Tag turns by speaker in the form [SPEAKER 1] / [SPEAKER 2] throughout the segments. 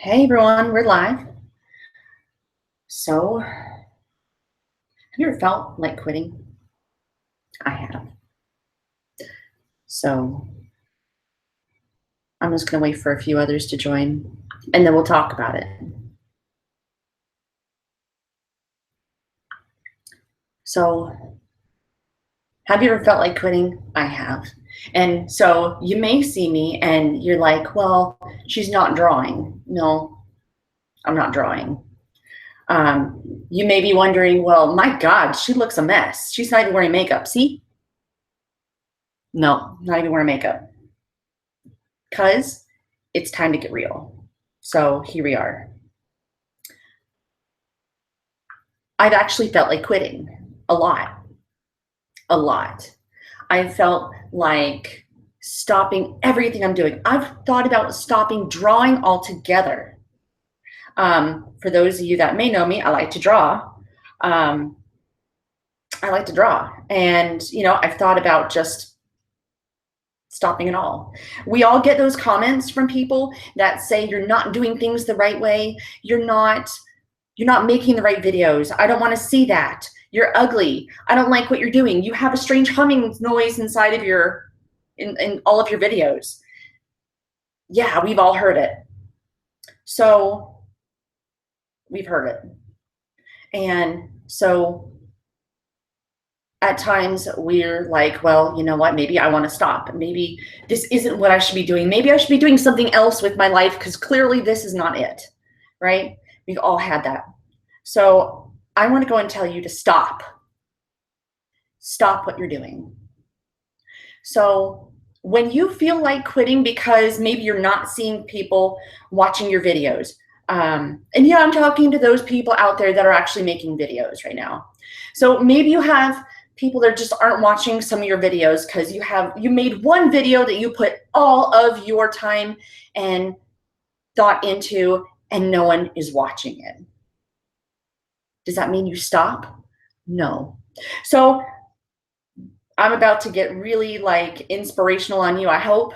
[SPEAKER 1] Hey everyone, we're live. So, have you ever felt like quitting? I have. So, I'm just going to wait for a few others to join and then we'll talk about it. So, have you ever felt like quitting? I have. And so, you may see me and you're like, well, she's not drawing. No, I'm not drawing. You may be wondering, well, my God, she looks a mess. She's not even wearing makeup. See? No, not even wearing makeup. Because it's time to get real. So here we are. I've actually felt like quitting a lot. A lot. I felt like stopping everything I'm doing. I've thought about stopping drawing altogether. For those of you that may know me, I like to draw. And, I've thought about just stopping it all. We all get those comments from people that say you're not doing things the right way. You're not making the right videos. I don't want to see that. You're ugly. I don't like what you're doing. You have a strange humming noise inside of in all of your videos. Yeah, we've all heard it. So we've heard it. And so at times we're like, well, you know what? Maybe I want to stop. Maybe this isn't what I should be doing. Maybe I should be doing something else with my life because clearly this is not it, right? We've all had that. So I want to go and tell you to stop. Stop what you're doing. So when you feel like quitting because maybe you're not seeing people watching your videos, and yeah, I'm talking to those people out there that are actually making videos right now. So maybe you have people that just aren't watching some of your videos because you made one video that you put all of your time and thought into and no one is watching it. Does that mean you stop? No. So I'm about to get really inspirational on you, I hope,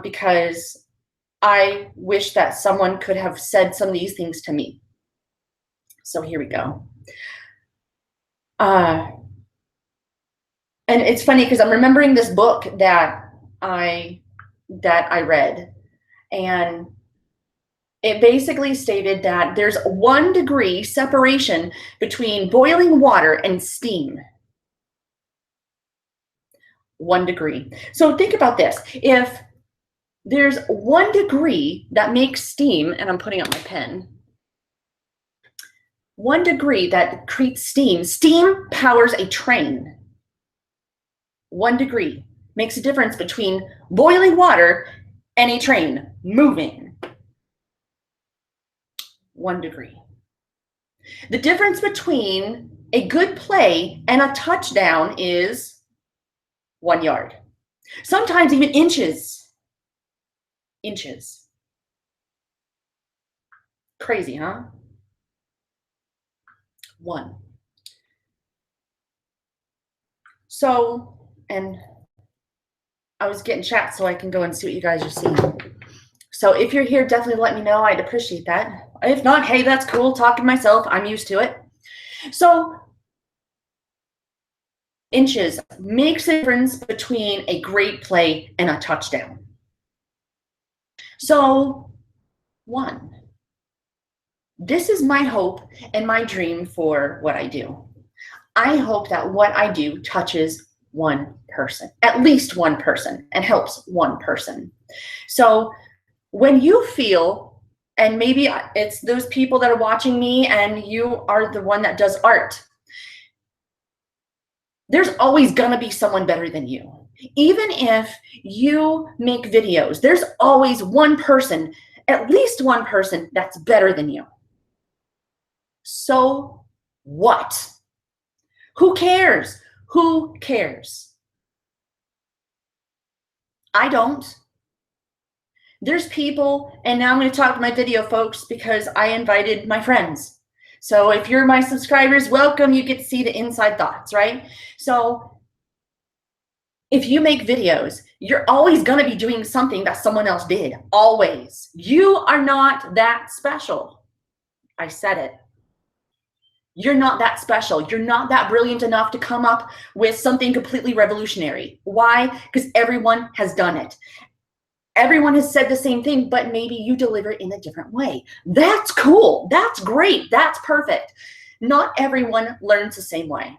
[SPEAKER 1] because I wish that someone could have said some of these things to me. So here we go. And it's funny because I'm remembering this book that I read, and it basically stated that there's 1 degree separation between boiling water and steam. 1 degree. So think about this. If there's 1 degree that makes steam, and I'm putting up my pen, 1 degree that creates steam. Steam powers a train. 1 degree makes a difference between boiling water and a train moving. 1 degree. The difference between a good play and a touchdown is 1 yard. Sometimes even inches. Inches. Crazy, huh? 1. So, and I was getting chat so I can go and see what you guys are seeing. So if you're here, definitely let me know. I'd appreciate that. If not, hey, that's cool. Talking to myself. I'm used to it. So inches makes a difference between a great play and a touchdown. So 1. This is my hope and my dream for what I do. I hope that what I do touches 1 person, at least 1 person, and helps 1 person. So when you feel, and maybe it's those people that are watching me and you are the one that does art, there's always gonna be someone better than you. Even if you make videos, there's always 1 person, at least 1 person that's better than you. So what? Who cares? Who cares? I don't. There's people, and now I'm going to talk to my video folks because I invited my friends. So if you're my subscribers, welcome. You get to see the inside thoughts, right? So If you make videos, you're always going to be doing something that someone else did. Always. You are not that special. I said it. You're not that special. You're not that brilliant enough to come up with something completely revolutionary. Why? Because everyone has done it. Everyone has said the same thing, but maybe you deliver it in a different way. That's cool. That's great. That's perfect. Not everyone learns the same way.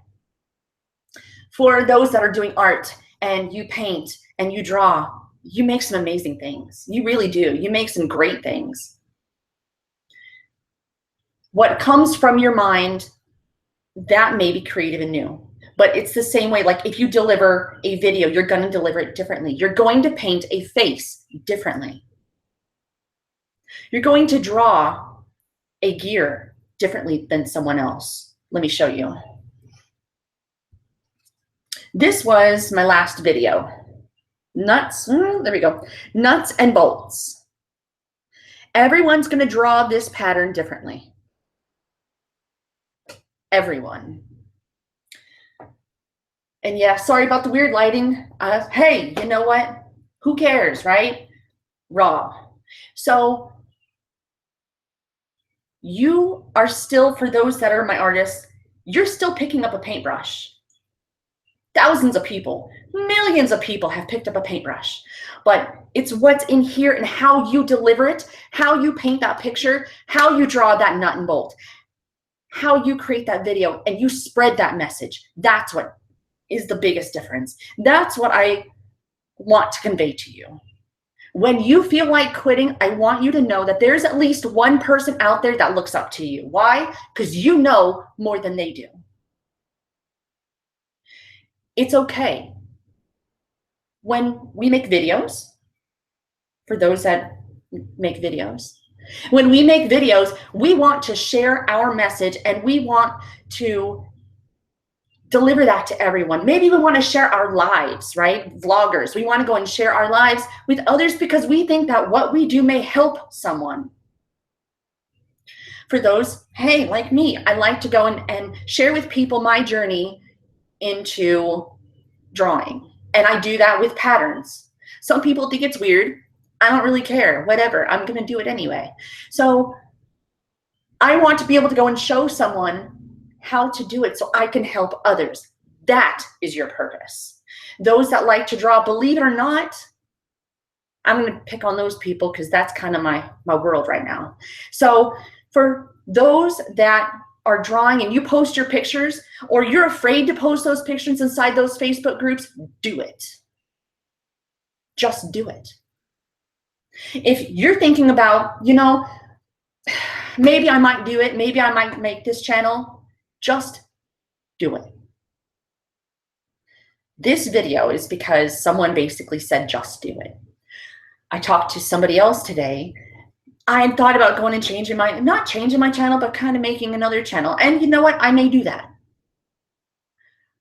[SPEAKER 1] For those that are doing art and you paint and you draw, you make some amazing things. You really do. You make some great things. What comes from your mind, that may be creative and new. But it's the same way, like if you deliver a video, you're going to deliver it differently. You're going to paint a face differently. You're going to draw a gear differently than someone else. Let me show you. This was my last video. Nuts, there we go. Nuts and bolts. Everyone's going to draw this pattern differently. Everyone. And yeah, sorry about the weird lighting. Hey, you know what? Who cares, right? Raw. So you are still, for those that are my artists, you're still picking up a paintbrush. Thousands of people, millions of people have picked up a paintbrush. But it's what's in here and how you deliver it, how you paint that picture, how you draw that nut and bolt, how you create that video, and you spread that message. That's what is the biggest difference. That's what I want to convey to you. When you feel like quitting, I want you to know that there's at least one person out there that looks up to you. Why? Because you know more than they do. It's okay. When we make videos, for those that make videos, when we make videos, we want to share our message and we want to deliver that to everyone. Maybe we want to share our lives, right? Vloggers, we want to go and share our lives with others because we think that what we do may help someone. For those, hey, like me, I like to go and share with people my journey into drawing. And I do that with patterns. Some people think it's weird. I don't really care, whatever. I'm going to do it anyway. So I want to be able to go and show someone how to do it so I can help others. That is your purpose. Those that like to draw, believe it or not, I'm going to pick on those people because that's kind of my world right now. So for those that are drawing and you post your pictures, or you're afraid to post those pictures inside those Facebook groups, do it. Just do it. If you're thinking about, you know, maybe I might do it, maybe I might make this channel, just do it. This video is because someone basically said, just do it. I talked to somebody else today. I thought about going and changing not changing my channel, but kind of making another channel. And you know what? I may do that.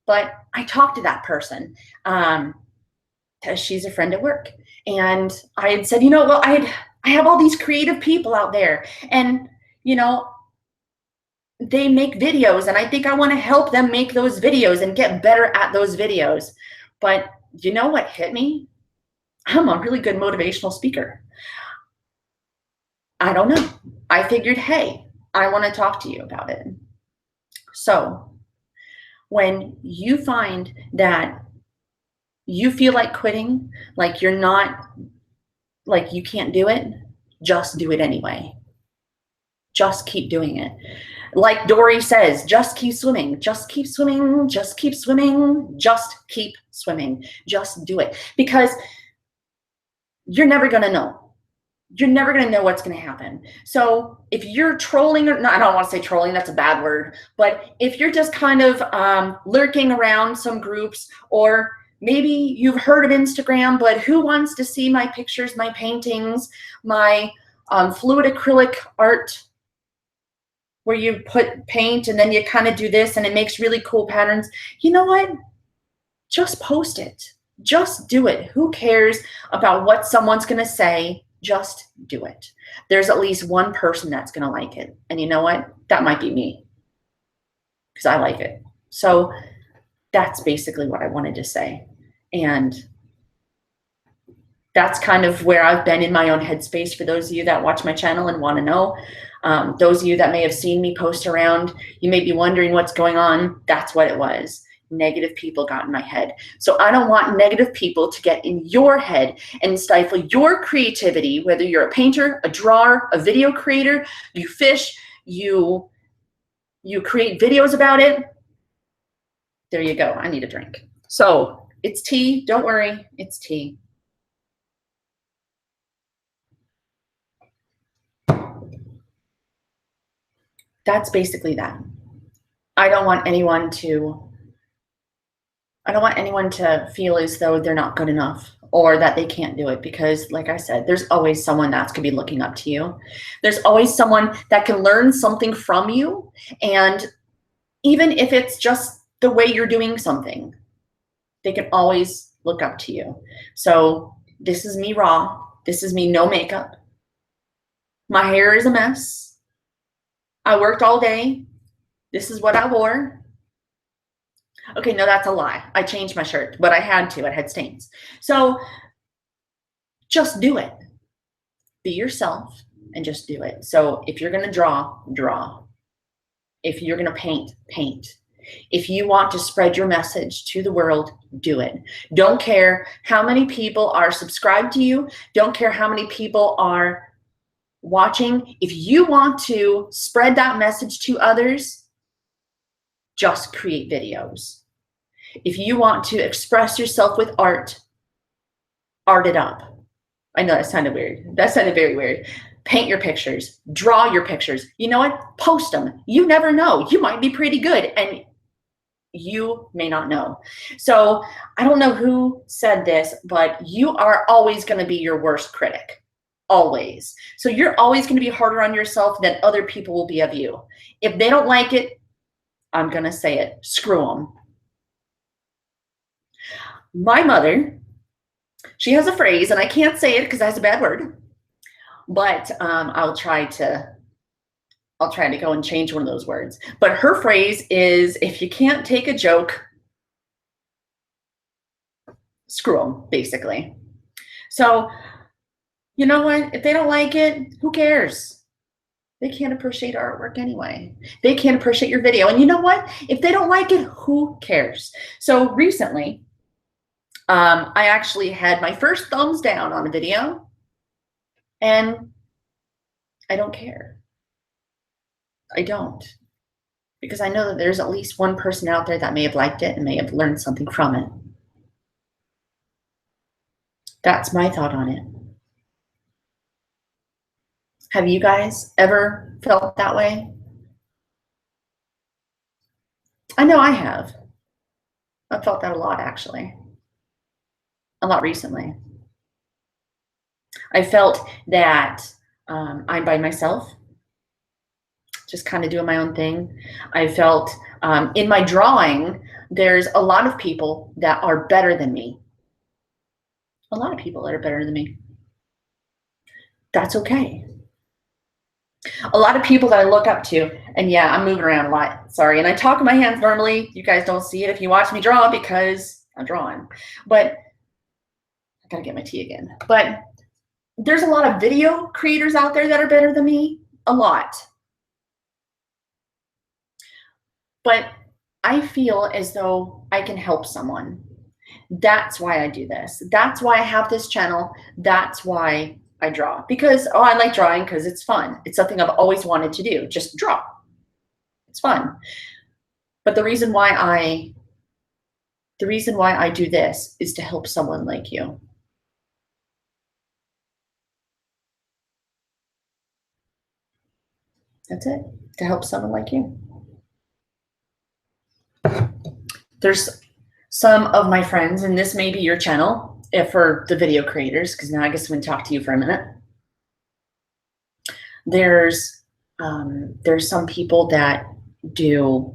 [SPEAKER 1] But I talked to that person because she's a friend at work. And I had said, you know, well, I have all these creative people out there. And, you know, they make videos. And I think I want to help them make those videos and get better at those videos. But you know what hit me? I'm a really good motivational speaker. I don't know. I figured, hey, I want to talk to you about it. So when you find that you feel like quitting, like you're not, like you can't do it, just do it anyway. Just keep doing it. Like Dory says, just keep swimming, just keep swimming, just keep swimming, just keep swimming. Just do it. Because you're never going to know. You're never going to know what's going to happen. So if you're trolling, or no, I don't want to say trolling, that's a bad word, but if you're just kind of lurking around some groups, or maybe you've heard of Instagram, but who wants to see my pictures, my paintings, my fluid acrylic art, where you put paint and then you kind of do this and it makes really cool patterns. You know what? Just post it. Just do it. Who cares about what someone's going to say? Just do it. There's at least one person that's going to like it. And you know what? That might be me, because I like it. So that's basically what I wanted to say. And that's kind of where I've been in my own headspace. For those of you that watch my channel and want to know, those of you that may have seen me post around, you may be wondering what's going on. That's what it was. Negative people got in my head. So I don't want negative people to get in your head and stifle your creativity, whether you're a painter, a drawer, a video creator, you fish, you create videos about it. There you go. I need a drink. So it's tea. Don't worry. It's tea. That's basically that. I don't want anyone to feel as though they're not good enough or that they can't do it, because like I said, there's always someone that's going to be looking up to you. There's always someone that can learn something from you. And even if it's just the way you're doing something, they can always look up to you. So this is me raw. This is me no makeup. My hair is a mess. I worked all day. This is what I wore. Okay, no, that's a lie. I changed my shirt, but I had to. It had stains. So just do it. Be yourself and just do it. So if you're going to draw, draw. If you're going to paint, paint. If you want to spread your message to the world, do it. Don't care how many people are subscribed to you. Don't care how many people are watching. If you want to spread that message to others, just create videos. If you want to express yourself with art, art it up. I know that sounded weird. That sounded very weird. Paint your pictures, draw your pictures. You know what? Post them. You never know. You might be pretty good and you may not know. So I don't know who said this, but you are always going to be your worst critic. Always. So you're always going to be harder on yourself than other people will be of you. If they don't like it, I'm going to say it. Screw them. My mother, she has a phrase, and I can't say it because that's a bad word, but I'll try to go and change one of those words. But her phrase is, if you can't take a joke, screw them, basically. So you know what? If they don't like it, who cares? They can't appreciate our artwork anyway. They can't appreciate your video. And you know what? If they don't like it, who cares? So recently, I actually had my first thumbs down on a video, and I don't care. I don't. Because I know that there's at least one person out there that may have liked it and may have learned something from it. That's my thought on it. Have you guys ever felt that way? I know I have. I've felt that a lot, actually. A lot recently. I felt that I'm by myself, just kind of doing my own thing. I felt in my drawing, there's a lot of people that are better than me. A lot of people that are better than me. That's okay. A lot of people that I look up to, and yeah, I'm moving around a lot, sorry. And I talk with my hands normally. You guys don't see it if you watch me draw because I'm drawing. But I gotta get my tea again. But there's a lot of video creators out there that are better than me, a lot. But I feel as though I can help someone. That's why I do this. That's why I have this channel. That's why I draw. Because, oh, I like drawing because it's fun. It's something I've always wanted to do, just draw. It's fun. But the reason why I do this is to help someone like you. That's it, to help someone like you. There's some of my friends, and this may be your channel if for the video creators, because now I guess I'm going to talk to you for a minute. There's some people that do,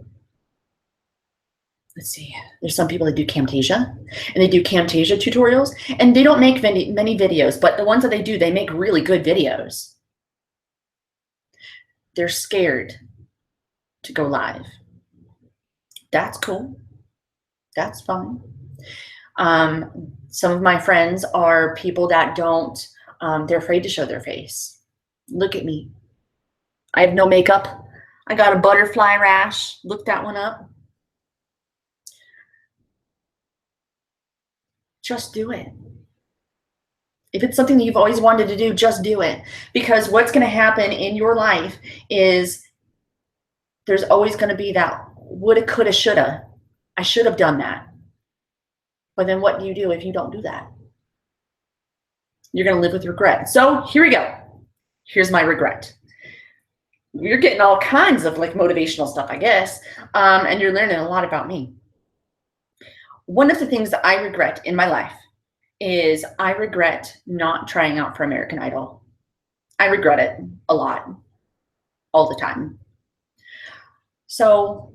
[SPEAKER 1] let's see, there's some people that do Camtasia, and they do Camtasia tutorials, and they don't make many videos, but the ones that they do, they make really good videos. They're scared to go live. That's cool. That's fine. Some of my friends are people that don't, they're afraid to show their face. Look at me. I have no makeup. I got a butterfly rash. Look that one up. Just do it. If it's something that you've always wanted to do, just do it. Because what's going to happen in your life is there's always going to be that woulda, coulda, shoulda. I should have done that. But then what do you do if you don't do that? You're going to live with regret. So here we go. Here's my regret. You're getting all kinds of like motivational stuff, I guess. And you're learning a lot about me. One of the things that I regret in my life is I regret not trying out for American Idol. I regret it a lot, all the time. So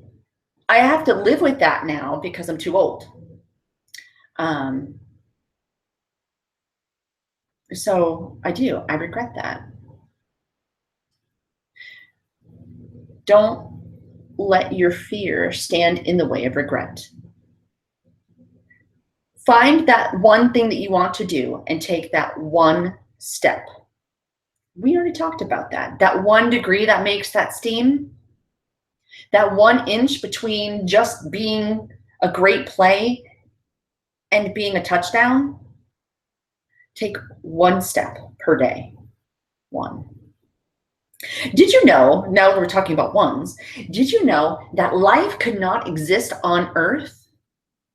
[SPEAKER 1] I have to live with that now because I'm too old. So I regret that. Don't let your fear stand in the way of regret. Find that one thing that you want to do and take that one step. We already talked about that. That 1 degree that makes that steam, that 1 inch between just being a great play and being a touchdown. Take 1 step per day. 1. Did you know, now that we're talking about ones, did you know that life could not exist on Earth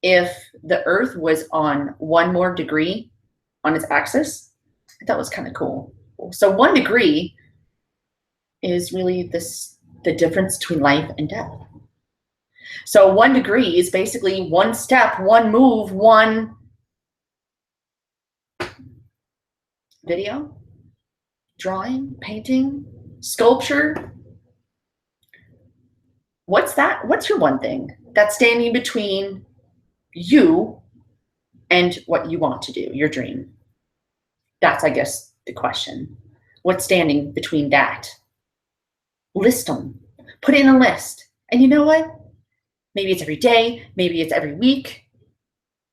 [SPEAKER 1] if the Earth was on 1 more degree on its axis? I thought it was kind of cool. So 1 degree is really the difference between life and death. So 1 degree is basically 1 step, 1 move, 1 video, drawing, painting, sculpture. What's that? What's your one thing that's standing between you and what you want to do, your dream? That's, I guess, the question. What's standing between that? List them. Put it in a list. And you know what? Maybe it's every day. Maybe it's every week.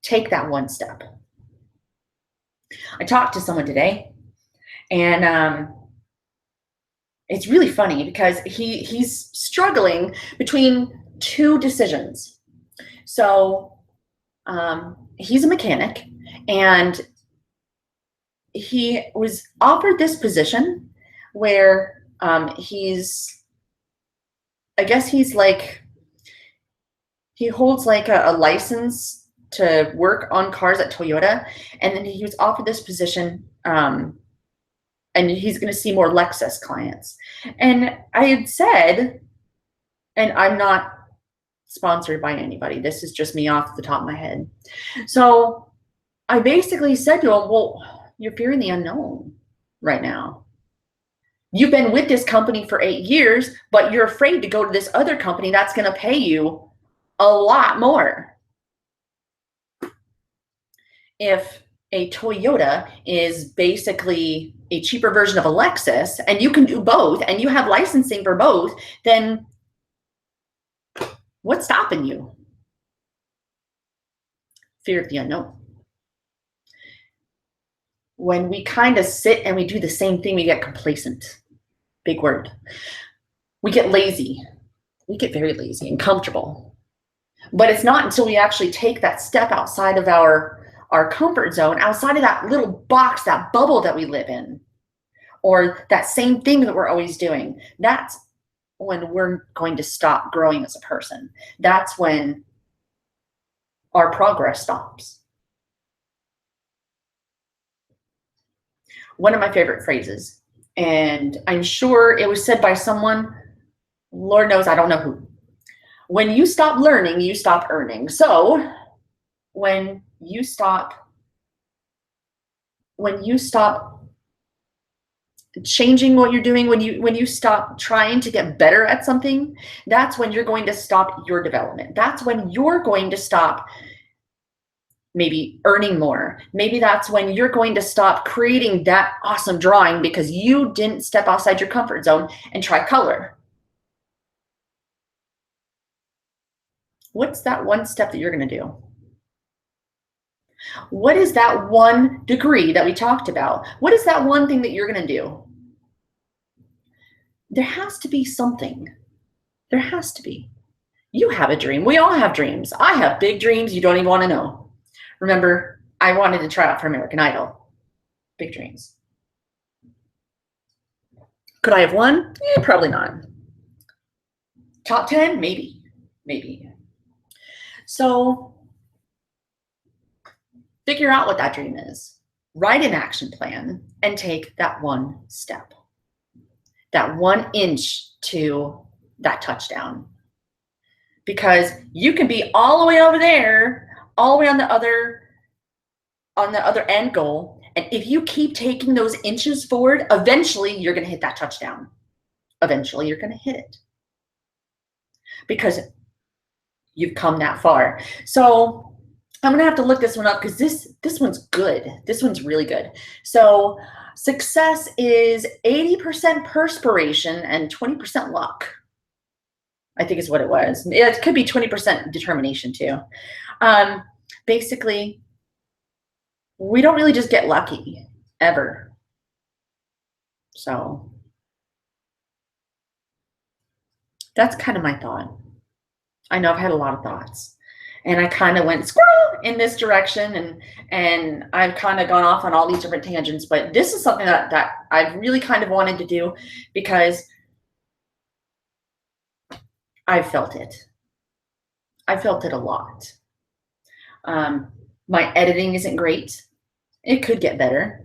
[SPEAKER 1] Take that 1 step. I talked to someone today, and it's really funny because he's struggling between 2 decisions. So he's a mechanic, and he was offered this position where I guess he's like, he holds like a license to work on cars at Toyota, and then he was offered this position, and he's going to see more Lexus clients. And I had said, and I'm not sponsored by anybody, this is just me off the top of my head. So I basically said to him, well, you're fearing the unknown right now. You've been with this company for 8 years, but you're afraid to go to this other company that's going to pay you a lot more. If a Toyota is basically a cheaper version of a Lexus, and you can do both, and you have licensing for both, then what's stopping you? Fear of the unknown. When we kind of sit and we do the same thing, we get complacent. Big word. We get lazy. We get very lazy and comfortable. But it's not until we actually take that step outside of our comfort zone, outside of that little box, that bubble that we live in, or that same thing that we're always doing. That's when we're going to stop growing as a person. That's when our progress stops. One of my favorite phrases, and I'm sure it was said by someone, Lord knows I don't know who. When you stop learning, you stop earning. So when you stop changing what you're doing, when you stop trying to get better at something, that's when you're going to stop your development. That's when you're going to stop maybe earning more. Maybe that's when you're going to stop creating that awesome drawing because you didn't step outside your comfort zone and try color. What's that 1 step that you're going to do? What is that one degree that we talked about? What is that one thing that you're going to do? There has to be something. There has to be. You have a dream. We all have dreams. I have big dreams you don't even want to know. Remember, I wanted to try out for American Idol. Big dreams. Could I have won? Probably not. Top 10? Maybe. Maybe. So figure out what that dream is. Write an action plan and take that one step. That 1 inch to that touchdown. Because you can be all the way over there, all the way on the other end goal. And if you keep taking those inches forward, eventually you're going to hit that touchdown. Eventually you're going to hit it. Because you've come that far. So I'm going to have to look this one up because this one's good. This one's really good. So success is 80% perspiration and 20% luck. I think is what it was. It could be 20% determination too. Basically, we don't really just get lucky ever. So that's kind of my thought. I know I've had a lot of thoughts, and I kind of went squirrel in this direction, and I've kind of gone off on all these different tangents, but this is something that I've really kind of wanted to do because I felt it. I felt it a lot. My editing isn't great. It could get better.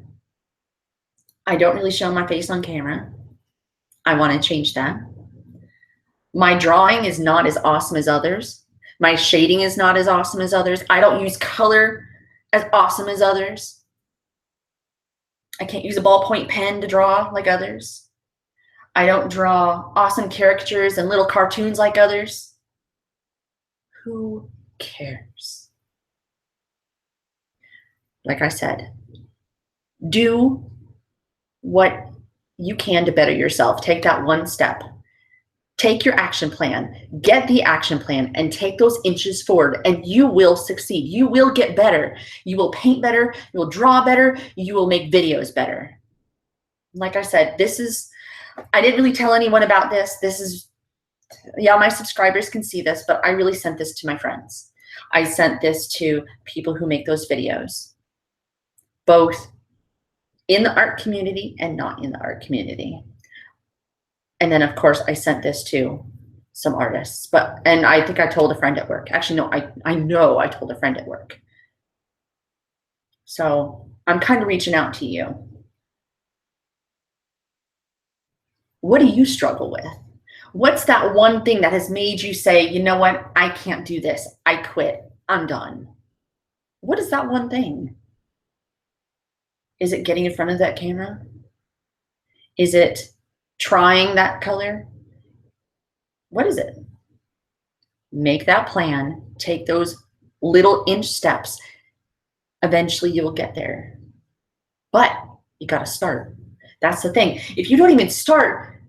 [SPEAKER 1] I don't really show my face on camera. I want to change that. My drawing is not as awesome as others. My shading is not as awesome as others. I don't use color as awesome as others. I can't use a ballpoint pen to draw like others. I don't draw awesome caricatures and little cartoons like others. Who cares? Like I said, do what you can to better yourself. Take that one step. Take your action plan, get the action plan, and take those inches forward, and you will succeed. You will get better. You will paint better. You will draw better. You will make videos better. Like I said, I didn't really tell anyone about this. Yeah, my subscribers can see this, but I really sent this to my friends. I sent this to people who make those videos, both in the art community and not in the art community. And then, of course, I sent this to some artists. And I think I told a friend at work. Actually, no, I know I told a friend at work. So I'm kind of reaching out to you. What do you struggle with? What's that one thing that has made you say, you know what, I can't do this. I quit. I'm done. What is that one thing? Is it getting in front of that camera? Is it trying that color? What is it? Make that plan. Take those little inch steps. Eventually you will get there. But you got to start. That's the thing. If you don't even start,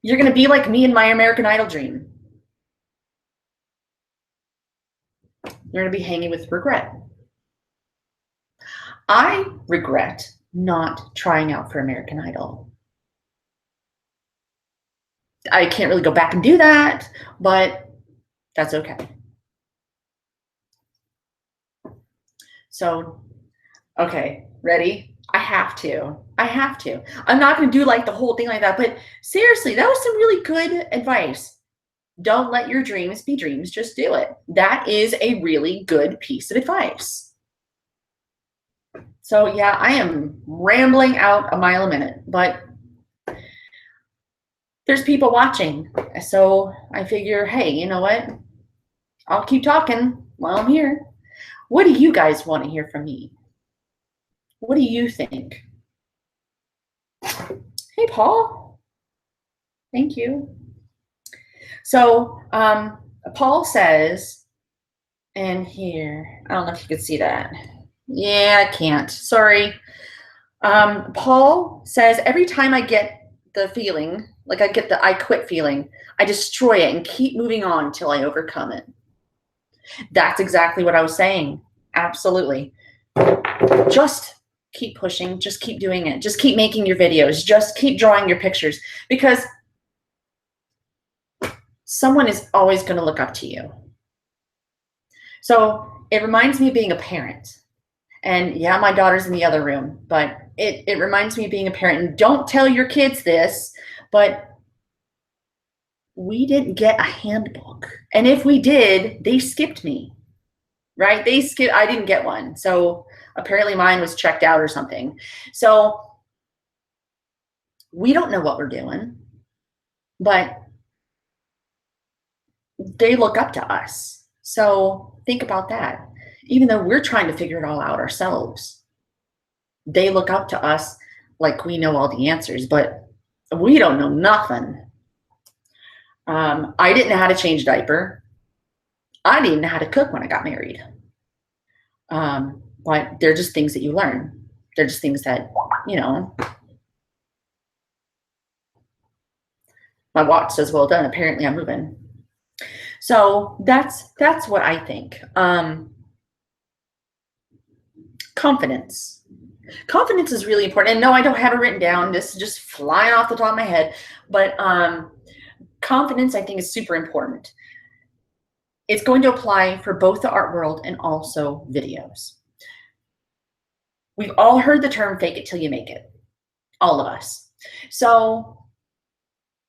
[SPEAKER 1] you're going to be like me in my American Idol dream. You're going to be hanging with regret. I regret not trying out for American Idol. I can't really go back and do that, but that's okay. So, okay, ready? I have to. I'm not going to do like the whole thing like that, but seriously, that was some really good advice. Don't let your dreams be dreams, just do it. That is a really good piece of advice. So yeah, I am rambling out a mile a minute, but there's people watching. So I figure, hey, you know what? I'll keep talking while I'm here. What do you guys want to hear from me? What do you think? Hey, Paul. Thank you. So Paul says, and here, I don't know if you can see that. Yeah, I can't. Sorry. Paul says, every time I get the feeling, like I get the I quit feeling, I destroy it and keep moving on until I overcome it. That's exactly what I was saying. Absolutely. Just keep pushing. Just keep doing it. Just keep making your videos. Just keep drawing your pictures, because someone is always going to look up to you. So it reminds me of being a parent. And yeah, my daughter's in the other room, but it reminds me of being a parent. And don't tell your kids this, but we didn't get a handbook. And if we did, they skipped me, right? I didn't get one. So apparently mine was checked out or something. So we don't know what we're doing, but they look up to us. So think about that. Even though we're trying to figure it all out ourselves, they look up to us like we know all the answers, but we don't know nothing. I didn't know how to change a diaper. I didn't know how to cook when I got married. But they're just things that you learn. They're just things that, my watch says well done. Apparently I'm moving. So that's what I think. Confidence. Confidence is really important. And no, I don't have it written down. This is just flying off the top of my head. But confidence, I think, is super important. It's going to apply for both the art world and also videos. We've all heard the term fake it till you make it. All of us. So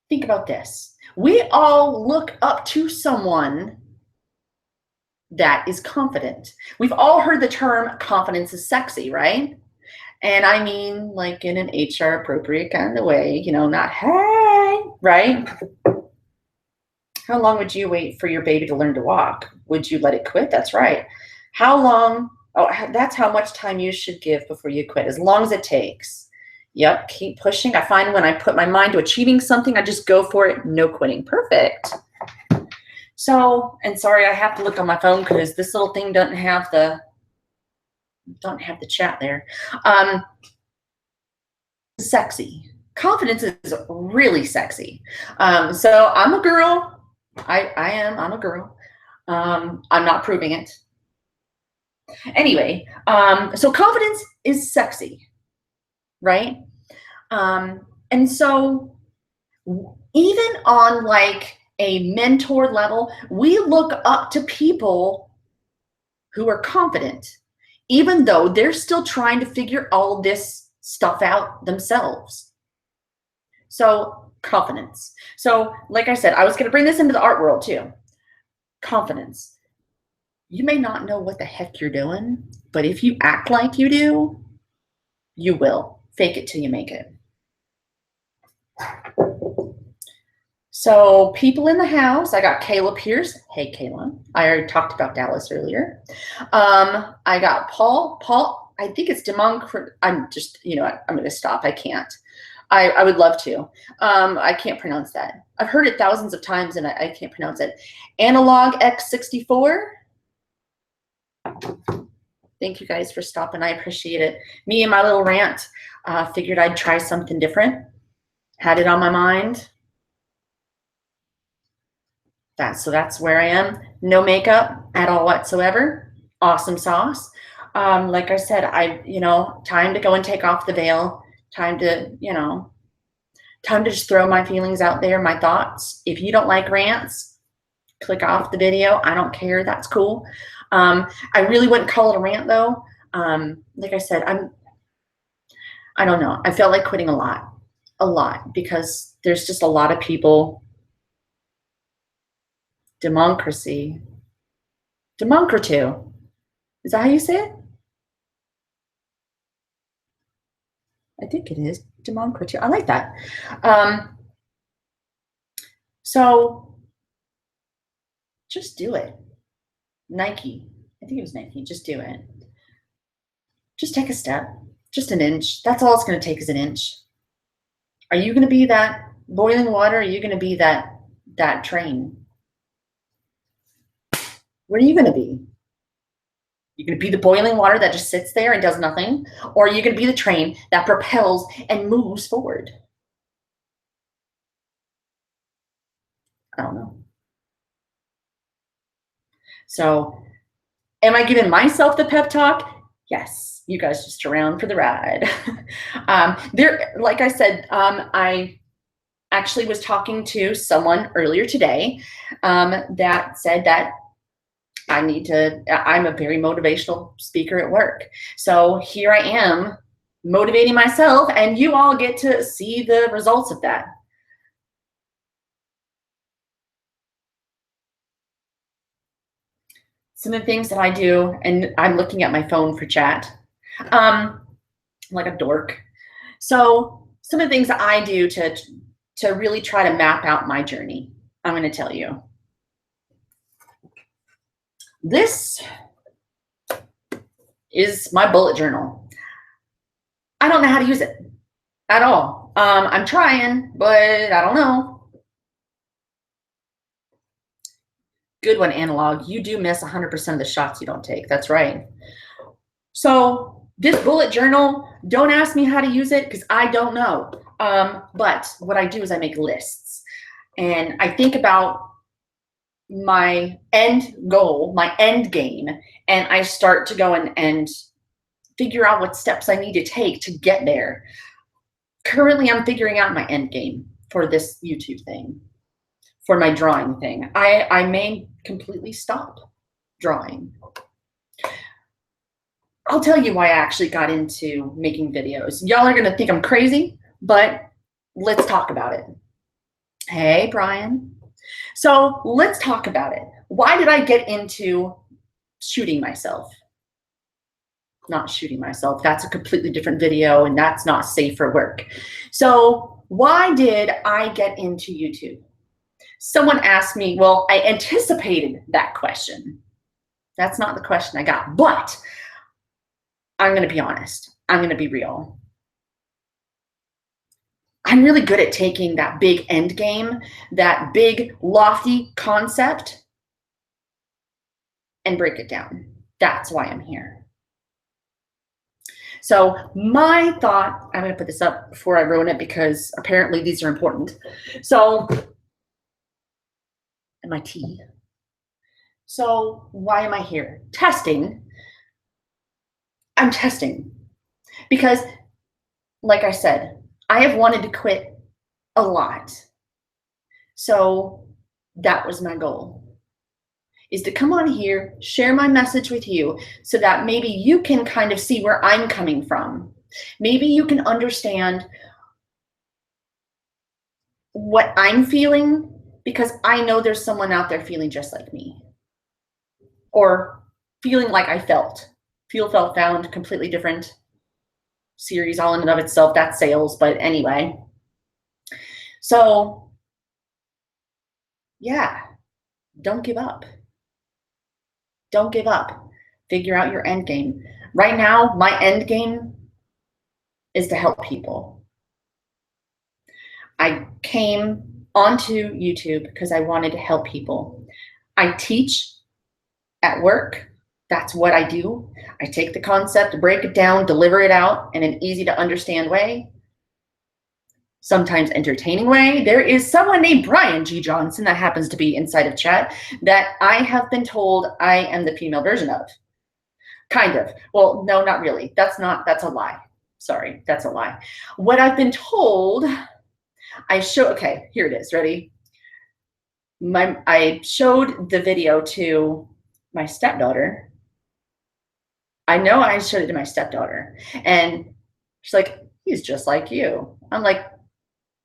[SPEAKER 1] think about this. We all look up to someone that is confident. We've all heard the term confidence is sexy, right? And I mean, like in an HR appropriate kind of way, not hey, right? How long would you wait for your baby to learn to walk? Would you let it quit? That's right. How long? Oh, that's how much time you should give before you quit, as long as it takes. Yep, keep pushing. I find when I put my mind to achieving something, I just go for it. No quitting. Perfect. So, and sorry, I have to look on my phone because this little thing doesn't have the chat there. Sexy. Confidence is really sexy. So I'm a girl. I'm a girl. I'm not proving it. Anyway, so confidence is sexy, right? And so even on like a mentor level, we look up to people who are confident, even though they're still trying to figure all this stuff out themselves. So confidence. So like I said, I was going to bring this into the art world too. Confidence. You may not know what the heck you're doing, but if you act like you do, you will. Fake it till you make it. So people in the house, I got Kayla Pierce. Hey, Kayla. I already talked about Dallas earlier. I got Paul. I think it's I'm just, I'm going to stop. I can't. I would love to. I can't pronounce that. I've heard it thousands of times and I can't pronounce it. Analog X64. Thank you guys for stopping. I appreciate it. Me and my little rant. Figured I'd try something different. Had it on my mind. So that's where I am. No makeup at all whatsoever. Awesome sauce. Like I said, time to go and take off the veil. Time to just throw my feelings out there, my thoughts. If you don't like rants, click off the video. I don't care. That's cool. I really wouldn't call it a rant though. Like I said, I don't know. I felt like quitting a lot because there's just a lot of people. Democracy. Democrato. Is that how you say it? I think it is. Democrato. I like that. So just do it. Nike. I think it was Nike. Just do it. Just take a step. Just an inch. That's all it's going to take is an inch. Are you going to be that boiling water? Or are you going to be that train? What are you going to be? You're going to be the boiling water that just sits there and does nothing? Or are you going to be the train that propels and moves forward? I don't know. So Am I giving myself the pep talk? Yes, you guys just around for the ride. Like I said, I actually was talking to someone earlier today that said that I'm a very motivational speaker at work. So here I am motivating myself, and you all get to see the results of that. Some of the things that I do, and I'm looking at my phone for chat, like a dork. So some of the things that I do to really try to map out my journey, I'm going to tell you. This is my bullet journal. I don't know how to use it at all. I'm trying, but I don't know. Good one, Analog. You do miss 100% of the shots you don't take. That's right. So this bullet journal, don't ask me how to use it because I don't know. But what I do is I make lists, and I think about my end goal, my end game, and I start to go and figure out what steps I need to take to get there. Currently, I'm figuring out my end game for this YouTube thing, for my drawing thing. I may completely stop drawing. I'll tell you why I actually got into making videos. Y'all are gonna think I'm crazy, but let's talk about it. Hey, Brian. So let's talk about it. Why did I get into shooting myself? Not shooting myself. That's a completely different video, and that's not safe for work. So why did I get into YouTube? Someone asked me, well, I anticipated that question. That's not the question I got, but I'm going to be honest. I'm going to be real. I'm really good at taking that big end game, that big lofty concept, and break it down. That's why I'm here. So my thought, I'm going to put this up before I ruin it because apparently these are important. So, and my tea. So why am I here? Testing. I'm testing because, like I said, I have wanted to quit a lot. So that was my goal, is to come on here, share my message with you so that maybe you can kind of see where I'm coming from. Maybe you can understand what I'm feeling, because I know there's someone out there feeling just like me, or feeling like I felt. Feel, felt, found, completely different series all in and of itself. That's sales, but anyway. So yeah, don't give up. Don't give up. Figure out your end game. Right now, my end game is to help people. I came onto YouTube because I wanted to help people. I teach at work. That's what I do. I take the concept, break it down, deliver it out in an easy to understand way, sometimes entertaining way. There is someone named Brian G. Johnson that happens to be inside of chat that I have been told I am the female version of. Kind of. Well, no, not really. That's a lie. Sorry, that's a lie. What I've been told, okay, here it is. Ready? I showed the video to my stepdaughter. I know I showed it to my stepdaughter, and she's like, he's just like you. I'm like,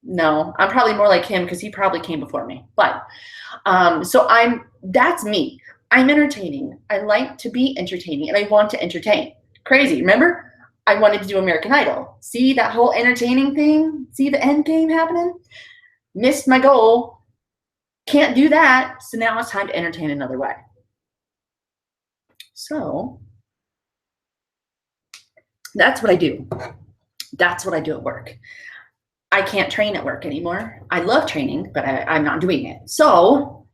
[SPEAKER 1] no, I'm probably more like him because he probably came before me. But so that's me. I'm entertaining. I like to be entertaining, and I want to entertain. Crazy. Remember, I wanted to do American Idol. See that whole entertaining thing? See the end game happening? Missed my goal. Can't do that. So now it's time to entertain another way. So that's what I do. That's what I do at work. I can't train at work anymore. I love training, but I'm not doing it. So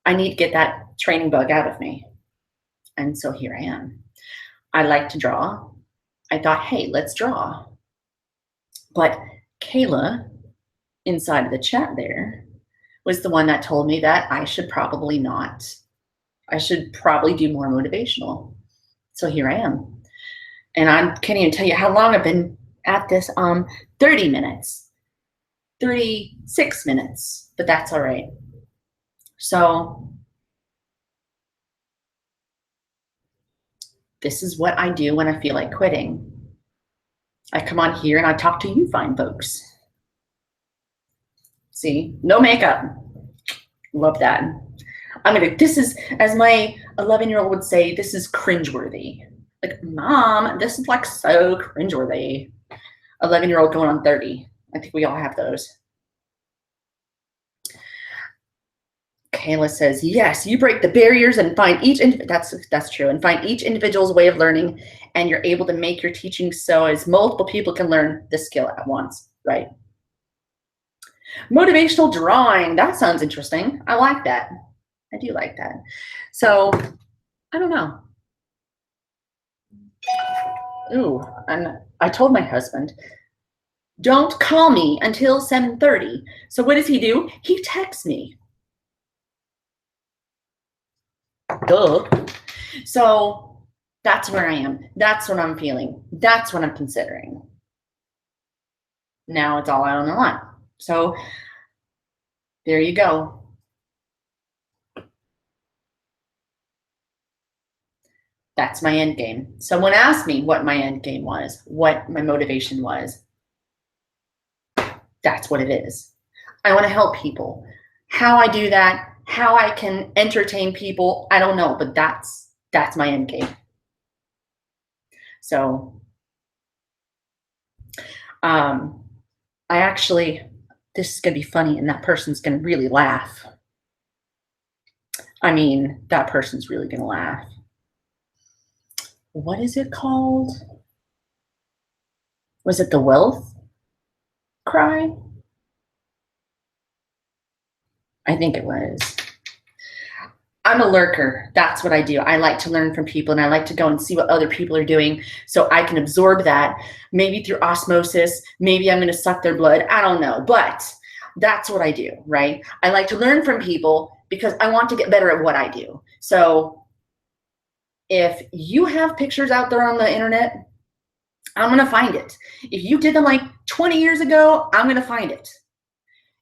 [SPEAKER 1] I need to get that training bug out of me. And so here I am. I like to draw. I thought, hey, let's draw. But Kayla, inside of the chat there, was the one that told me that I should probably not I should probably do more motivational. So here I am. And I can't even tell you how long I've been at this. 30 minutes, 36 minutes, but that's all right. So this is what I do when I feel like quitting. I come on here and I talk to you fine folks. See, no makeup. Love that. This is, as my 11-year-old would say, this is cringeworthy. Like, Mom, this is like so cringeworthy. 11-year-old going on 30. I think we all have those. Kayla says, yes, you break the barriers and find that's true, and find each individual's way of learning, and you're able to make your teaching so as multiple people can learn the skill at once, right? Motivational drawing, that sounds interesting. I like that. I do like that. So, I don't know. Ooh, and I told my husband, don't call me until 7:30. So what does he do? He texts me. Duh. So that's where I am. That's what I'm feeling. That's what I'm considering. Now it's all out on the line. So there you go. That's my end game. Someone asked me what my end game was, what my motivation was. That's what it is. I want to help people. How I do that, how I can entertain people, I don't know, but that's my end game. So I actually, this is going to be funny and that person's going to really laugh. I mean, that person's really going to laugh. What is it called? Was it the wealth cry? I think it was. I'm a lurker. That's what I do. I like to learn from people and I like to go and see what other people are doing so I can absorb that, maybe through osmosis. Maybe I'm going to suck their blood. I don't know, but that's what I do, right? I like to learn from people because I want to get better at what I do. So if you have pictures out there on the internet, I'm going to find it. If you did them like 20 years ago, I'm going to find it.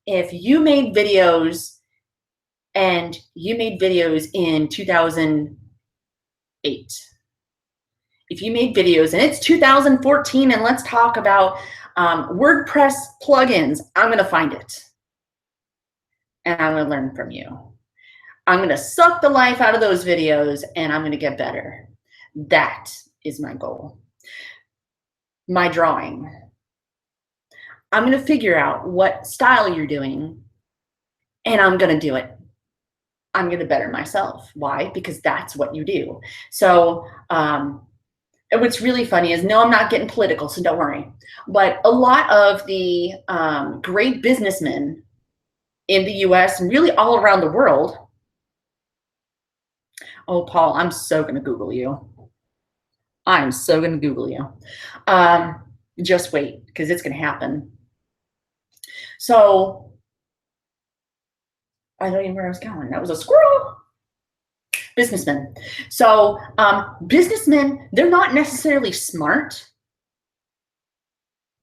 [SPEAKER 1] If you made videos and you made videos in 2008, if you made videos and it's 2014 and let's talk about WordPress plugins, I'm going to find it. And I'm going to learn from you. I'm going to suck the life out of those videos and I'm going to get better. That is my goal. My drawing. I'm going to figure out what style you're doing and I'm going to do it. I'm going to better myself. Why? Because that's what you do. So what's really funny is, no, I'm not getting political, so don't worry. But a lot of the great businessmen in the US and really all around the world. Oh, Paul, I'm so going to Google you. I'm so going to Google you. Just wait, because it's going to happen. So I don't even know where I was going. That was a squirrel. Businessmen. So businessmen, they're not necessarily smart.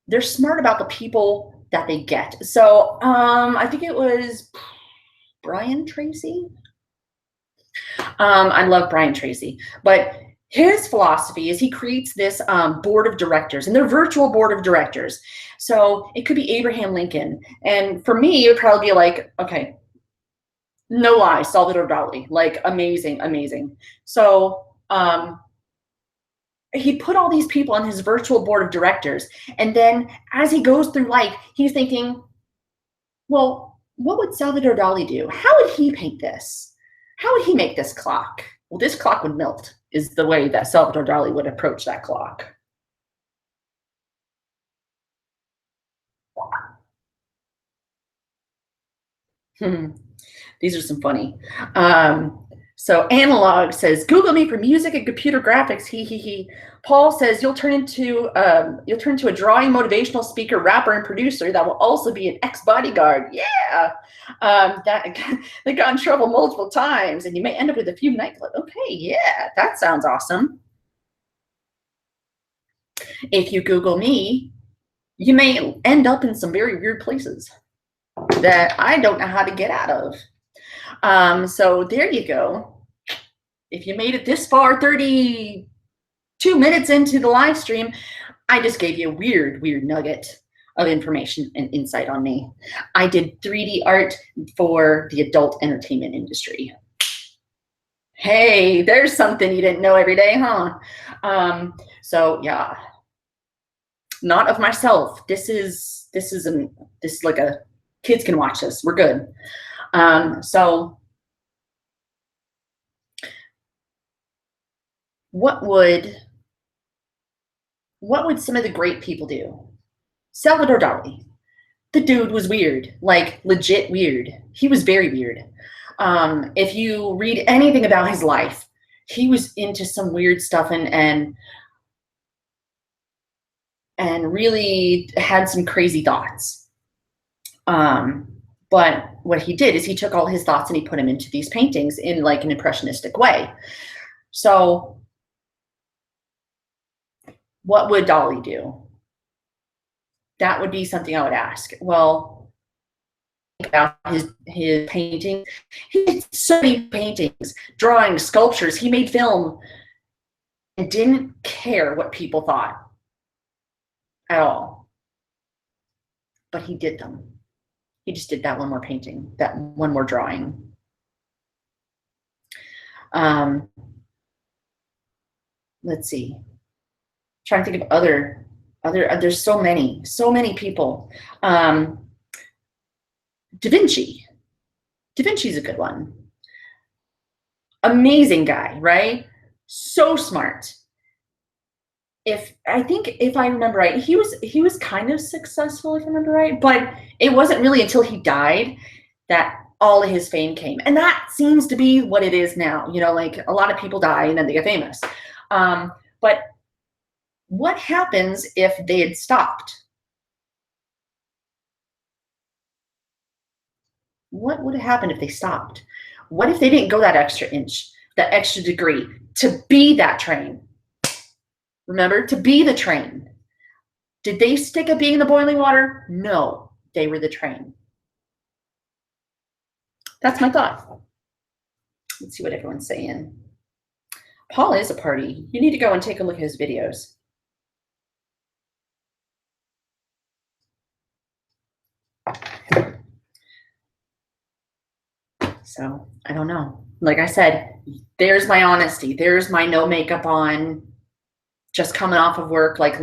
[SPEAKER 1] They're smart about the people that they get. So I think it was Brian Tracy. I love Brian Tracy, but his philosophy is he creates this board of directors, and they're virtual board of directors. So it could be Abraham Lincoln. And for me, it would probably be like, okay, no lie, Salvador Dali, like amazing, amazing. So he put all these people on his virtual board of directors. And then as he goes through life, he's thinking, well, what would Salvador Dali do? How would he paint this? How would he make this clock? Well, this clock would melt, is the way that Salvador Dali would approach that clock. These are some funny. So Analog says, Google me for music and computer graphics. He he he. Paul says you'll turn into a drawing motivational speaker, rapper, and producer that will also be an ex-bodyguard. Yeah. That they got in trouble multiple times, and you may end up with a few nightclubs. Okay, yeah, that sounds awesome. If you Google me, you may end up in some very weird places that I don't know how to get out of. So there you go. If you made it this far, 32 minutes into the live stream, I just gave you a weird nugget of information and insight on me. I did 3D art for the adult entertainment industry. Hey, there's something you didn't know every day, huh? So yeah, not of myself. This is like a kids can watch this. We're good. So what would some of the great people do? Salvador Dali. The dude was weird, like legit weird. He was very weird. If you read anything about his life, he was into some weird stuff and really had some crazy thoughts. But what he did is he took all his thoughts and he put them into these paintings in like an impressionistic way. So what would Dali do? That would be something I would ask. Well, about his paintings. He did so many paintings, drawings, sculptures. He made film and didn't care what people thought at all. But he did them. He just did that one more painting, that one more drawing. Let's see. Trying to think of other there's so many people. Da Vinci's a good one. Amazing guy, right? So smart. If I remember right, he was kind of successful, if I remember right, but it wasn't really until he died that all of his fame came. And that seems to be what it is now. You know, like a lot of people die and then they get famous. But what happens if they had stopped? What would have happened if they stopped? What if they didn't go that extra inch, that extra degree to be that train? Remember, to be the train. Did they stick at being the boiling water? No, they were the train. That's my thought. Let's see what everyone's saying. Paul is a party. You need to go and take a look at his videos. So I don't know. Like I said, there's my honesty. There's my no makeup on, just coming off of work, like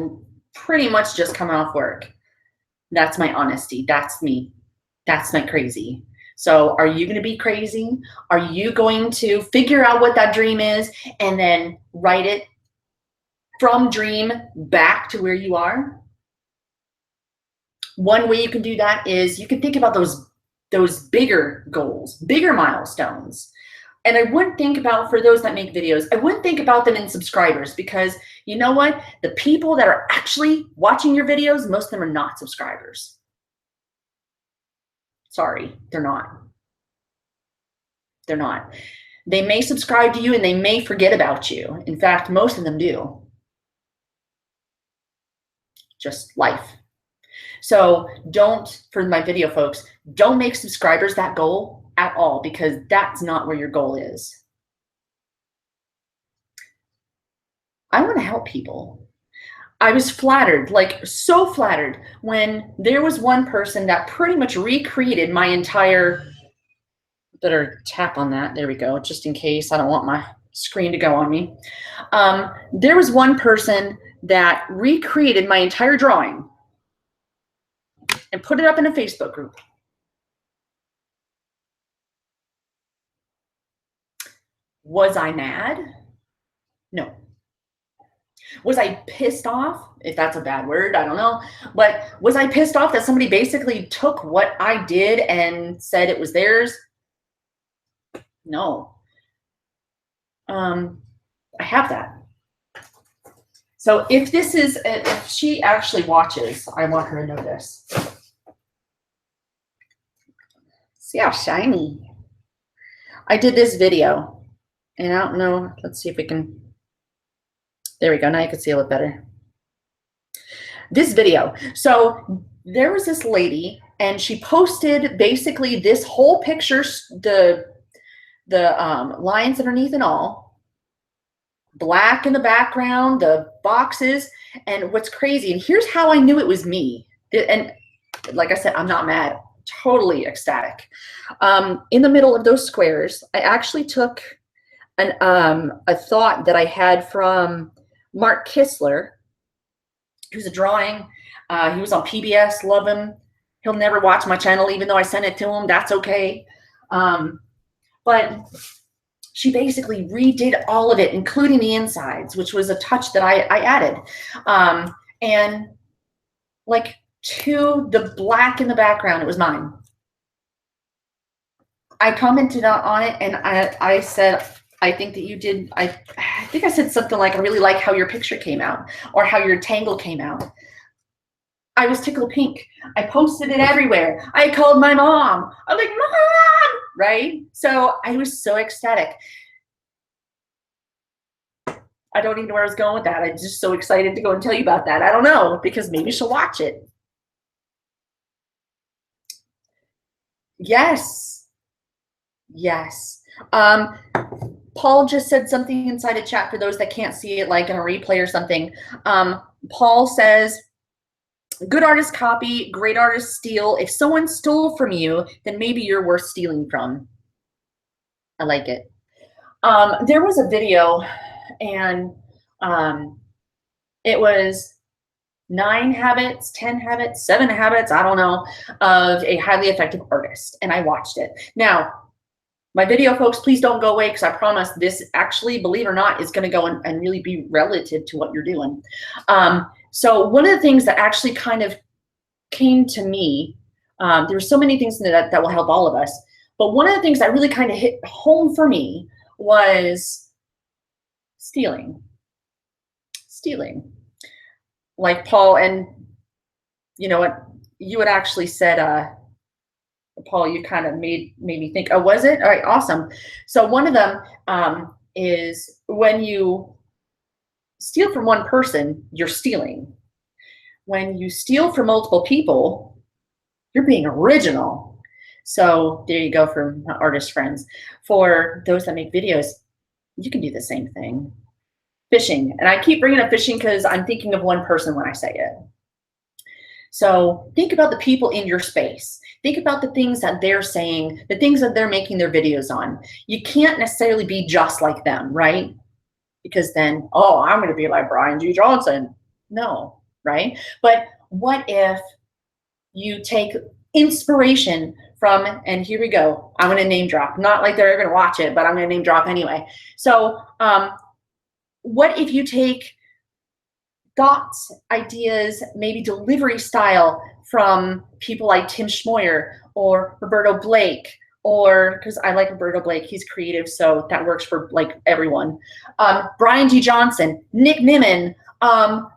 [SPEAKER 1] pretty much just coming off work. That's my honesty. That's me. That's not crazy. So are you going to be crazy? Are you going to figure out what that dream is and then write it from dream back to where you are? One way you can do that is you can think about those bigger goals, bigger milestones. And I wouldn't think about, for those that make videos, I wouldn't think about them in subscribers, because you know what? The people that are actually watching your videos, most of them are not subscribers. Sorry, they're not. They're not. They may subscribe to you and they may forget about you. In fact, most of them do. Just life. So don't, for my video folks, don't make subscribers that goal at all, because that's not where your goal is. I want to help people. I was flattered, like so flattered, when there was one person that pretty much recreated my entire, better tap on that, there we go, just in case I don't want my screen to go on me. There was one person that recreated my entire drawing and put it up in a Facebook group. Was I mad? No. Was I pissed off? If that's a bad word, I don't know. But was I pissed off that somebody basically took what I did and said it was theirs? No. I have that. So if she actually watches, I want her to know this. See how shiny. I did this video, and I don't know, let's see if we can, there we go, now you can see a little better. This video, so there was this lady, and she posted basically this whole picture, the lines underneath and all, black in the background, the boxes, and what's crazy, and here's how I knew it was me, and like I said, I'm not mad, totally ecstatic. In the middle of those squares, I actually took a thought that I had from Mark Kistler, who's a drawing. He was on PBS, love him. He'll never watch my channel, even though I sent it to him, that's okay. But she basically redid all of it, including the insides, which was a touch that I added. And like to the black in the background, it was mine. I commented on it, and I said, I think that you did, I think I said something like, I really like how your picture came out, or how your tangle came out. I was tickled pink. I posted it everywhere. I called my mom. I'm like, Mom, right? So I was so ecstatic. I don't even know where I was going with that. I'm just so excited to go and tell you about that. I don't know, because maybe she'll watch it. Yes. Yes. Paul just said something inside a chat for those that can't see it, like in a replay or something. Paul says, good artists copy, great artists steal. If someone stole from you, then maybe you're worth stealing from. I like it. There was a video, and it was 9 habits, 10 habits, 7 habits, I don't know, of a highly effective artist. And I watched it. Now, my video, folks, please don't go away, because I promise this actually, believe it or not, is going to go and really be relative to what you're doing. So one of the things that actually kind of came to me, there were so many things that will help all of us, but one of the things that really kind of hit home for me was stealing. Stealing. Like Paul, and you know what, you had actually said, Paul, you kind of made me think, oh, was it? All right, awesome. So one of them is when you steal from one person, you're stealing. When you steal from multiple people, you're being original. So there you go for my artist friends. For those that make videos, you can do the same thing. Fishing, and I keep bringing up fishing because I'm thinking of one person when I say it. So think about the people in your space. Think about the things that they're saying, the things that they're making their videos on. You can't necessarily be just like them, right? Because then, oh, I'm going to be like Brian G. Johnson. No, right? But what if you take inspiration from, and here we go, I'm going to name drop. Not like they're going to watch it, but I'm going to name drop anyway. So what if you take thoughts, ideas, maybe delivery style from people like Tim Schmoyer or Roberto Blake, or, because I like Roberto Blake, he's creative, so that works for like everyone. Brian G. Johnson, Nick Nimmin, everybody,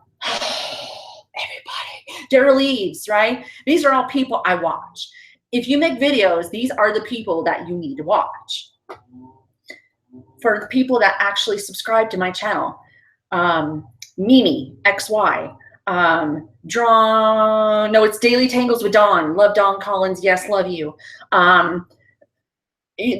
[SPEAKER 1] Daryl Eves, right? These are all people I watch. If you make videos, these are the people that you need to watch. For the people that actually subscribe to my channel, Mimi XY, no, it's Daily Tangles with Dawn. Love Dawn Collins. Yes, love you.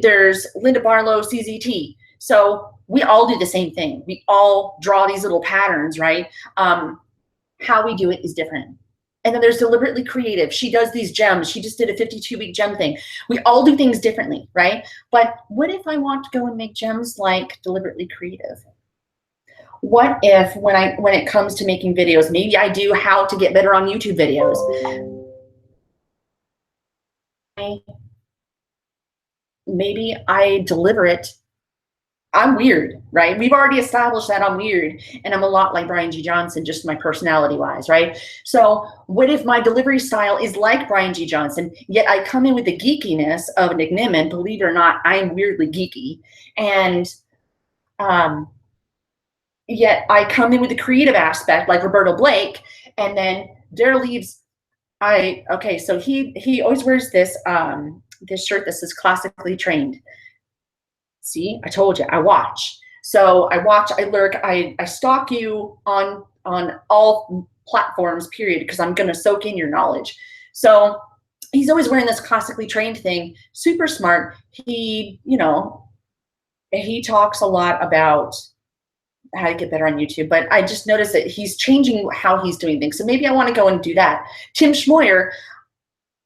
[SPEAKER 1] There's Linda Barlow, CZT. So we all do the same thing. We all draw these little patterns, right? How we do it is different. And then there's Deliberately Creative. She does these gems. She just did a 52-week gem thing. We all do things differently, right? But what if I want to go and make gems like Deliberately Creative? What if when it comes to making videos, maybe I do how to get better on YouTube videos. Maybe I deliver it. I'm weird, right? We've already established that I'm weird, and I'm a lot like Brian G. Johnson, just my personality wise, right? So what if my delivery style is like Brian G. Johnson, yet I come in with the geekiness of Nick Nimmin? Believe it or not, I'm weirdly geeky. And Yet I come in with the creative aspect, like Roberto Blake, and then Daryl leaves. Okay, so he always wears this shirt that says classically trained. See, I told you, I watch. So I watch, I lurk, I stalk you on all platforms, period, because I'm gonna soak in your knowledge. So he's always wearing this classically trained thing, super smart. He talks a lot about how to get better on YouTube, but I just noticed that he's changing how he's doing things. So maybe I want to go and do that. Tim Schmoyer,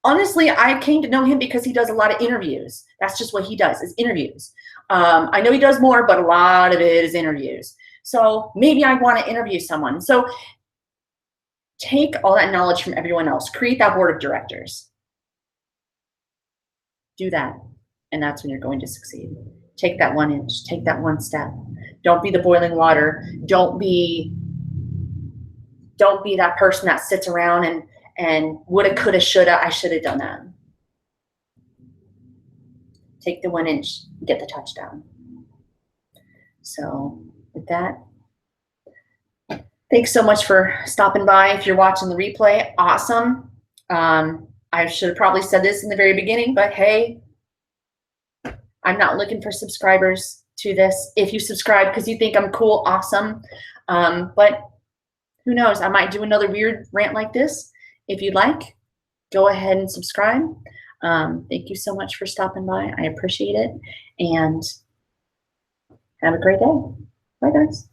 [SPEAKER 1] honestly, I came to know him because he does a lot of interviews. That's just what he does, is interviews. I know he does more, but a lot of it is interviews. So maybe I want to interview someone. So take all that knowledge from everyone else, create that board of directors. Do that, and that's when you're going to succeed. Take that 1 inch, take that one step. Don't be the boiling water. Don't be that person that sits around and woulda, coulda, shoulda, I should have done that. Take the 1 inch, get the touchdown. So with that, thanks so much for stopping by. If you're watching the replay, awesome. I should have probably said this in the very beginning, but hey, I'm not looking for subscribers to this. If you subscribe because you think I'm cool, awesome. But who knows? I might do another weird rant like this. If you'd like, go ahead and subscribe. Thank you so much for stopping by. I appreciate it. And have a great day. Bye, guys.